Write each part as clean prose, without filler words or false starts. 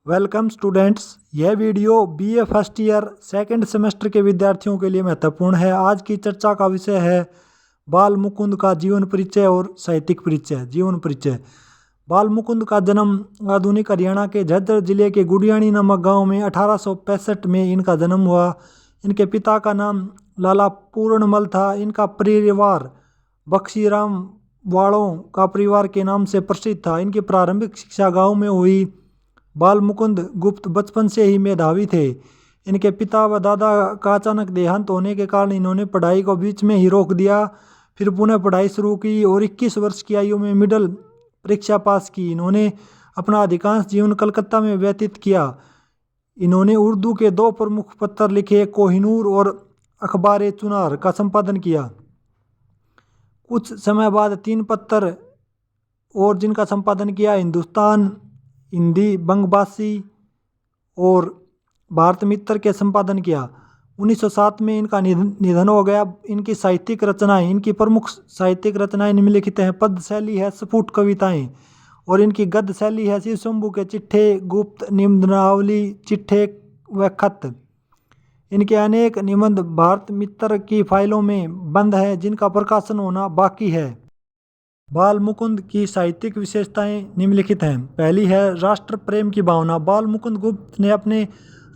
Welcome students. यह video BA first year second semester के विद्यार्थियों के लिए महत्वपूर्ण है। आज की चर्चा का विषय है बाल मुकुंद का जीवन परिचय और साहित्यिक परिचय। जीवन परिचय। बाल मुकुंद का जन्म आधुनिक हरियाणा के झज्जर जिले के गुडियाणी नामक गांव में 1865 में इनका जन्म हुआ। इनके पिता का नाम लाला पूर्णमल था। इनका परिवार बख्शीराम वालों का परिवार के नाम से प्रसिद्ध था। इनकी प्रारंभिक शिक्षा गांव में हुई। बाल मुकुंद गुप्त बचपन से ही मेधावी थे। इनके पिता व दादा का अचानक देहांत होने के कारण इन्होंने पढ़ाई को बीच में ही रोक दिया। फिर पुनः पढ़ाई शुरू की और 21 वर्ष की आयु में मिडिल परीक्षा पास की। इन्होंने अपना अधिकांश जीवन कलकत्ता में व्यतीत किया। इन्होंने उर्दू के 2 प्रमुख पत्र लिखे, कोहिनूर और अखबार चुनार का संपादन किया। कुछ समय बाद 3 पत्र और जिनका संपादन किया, हिंदुस्तान, हिंदी, बंगबासी और भारत मित्र के संपादन किया। 1907 में इनका निधन हो गया। इनकी साहित्यिक रचनाएं, इनकी प्रमुख साहित्यिक रचनाएं निम्नलिखित हैं। पद्य शैली है स्फुट कविताएं और इनकी गद्य शैली है शिव शंभू के चिट्ठे, गुप्त निबंधावली, चिट्ठे व खत। इनके अनेक निबंध भारत मित्र की फाइलों में बंद है, जिनका प्रकाशन होना बाकी है। बाल मुकुंद की साहित्यिक विशेषताएं निम्नलिखित हैं। पहली है राष्ट्र प्रेम की भावना। बाल मुकुंद गुप्त ने अपने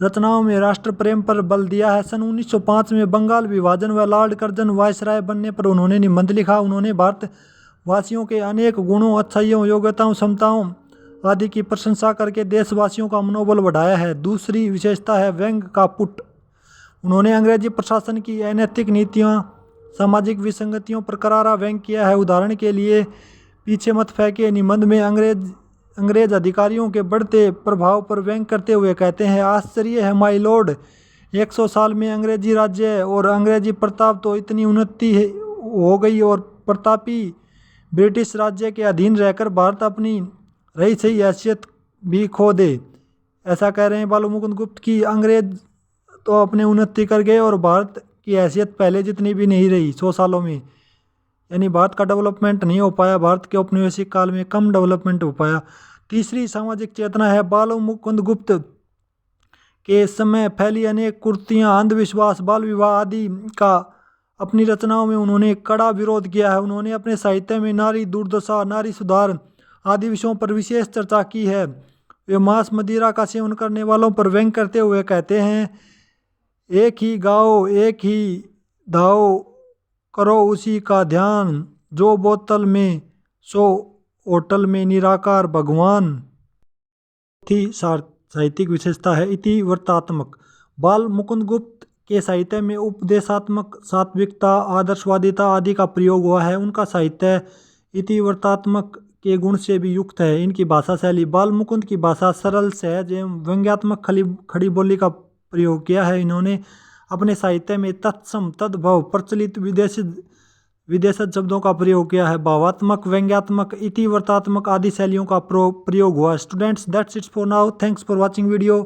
रचनाओं में राष्ट्र प्रेम पर बल दिया है। सन 1905 में बंगाल विभाजन व लॉर्ड कर्जन वायसराय बनने पर उन्होंने निबंध लिखा। उन्होंने भारतवासियों के अनेक गुणों, अच्छाइयों, योग्यताओं, क्षमताओं आदि की प्रशंसा करके देशवासियों का मनोबल बढ़ाया है। दूसरी विशेषता है व्यंग का पुट। उन्होंने अंग्रेजी प्रशासन की अनैतिक नीतियों, सामाजिक विसंगतियों पर करारा व्यंग किया है। उदाहरण के लिए पीछे मत फेंके निबंध में अंग्रेज अधिकारियों के बढ़ते प्रभाव पर व्यंग करते हुए कहते हैं, आश्चर्य है माय लॉर्ड, 100 साल में अंग्रेजी राज्य और अंग्रेजी प्रताप तो इतनी उन्नति हो गई और प्रतापी ब्रिटिश राज्य के अधीन रहकर भारत अपनी रही सही हैसियत भी खो दे। ऐसा कह रहे हैं बाल मुकुंद गुप्त की अंग्रेज तो अपने उन्नति कर गए और भारत की हैसियत पहले जितनी भी नहीं रही 100 सालों में। यानी भारत का डेवलपमेंट नहीं हो पाया। भारत के औपनिवेशिक काल में कम डेवलपमेंट हो पाया। तीसरी सामाजिक चेतना है। बाल मुकुंद गुप्त के समय फैली अनेक कुरीतियां, अंधविश्वास, बाल विवाह आदि का अपनी रचनाओं में उन्होंने कड़ा विरोध किया है। उन्होंने अपने साहित्य में नारी दुर्दशा, नारी सुधार आदि विषयों पर विशेष चर्चा की है। वे मांस मदिरा का सेवन करने वालों पर व्यंग करते हुए कहते हैं, एक ही गाओ एक ही दाओ, करो उसी का ध्यान, जो बोतल में सो होटल में निराकार भगवान। थी साहित्यिक विशेषता है इतिवृत्तात्मक। बाल मुकुंद गुप्त के साहित्य में उपदेशात्मक, सात्विकता, आदर्शवादिता आदि का प्रयोग हुआ है। उनका साहित्य इतिवृत्तात्मक के गुण से भी युक्त है। इनकी भाषा शैली। बाल मुकुंद की भाषा सरल, सहज एवं व्यंग्यात्मक खड़ी बोली का प्रयोग किया है। इन्होंने अपने साहित्य में तत्सम, तद्भव, प्रचलित, विदेशज शब्दों का प्रयोग किया है। भावात्मक, व्यंग्यात्मक, इतिवृत्तात्मक आदि शैलियों का प्रयोग हुआ। Students, that's it's for now. Thanks for watching video.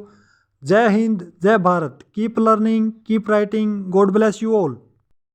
जय हिंद, जय Bharat. Keep learning, keep writing. God bless you all.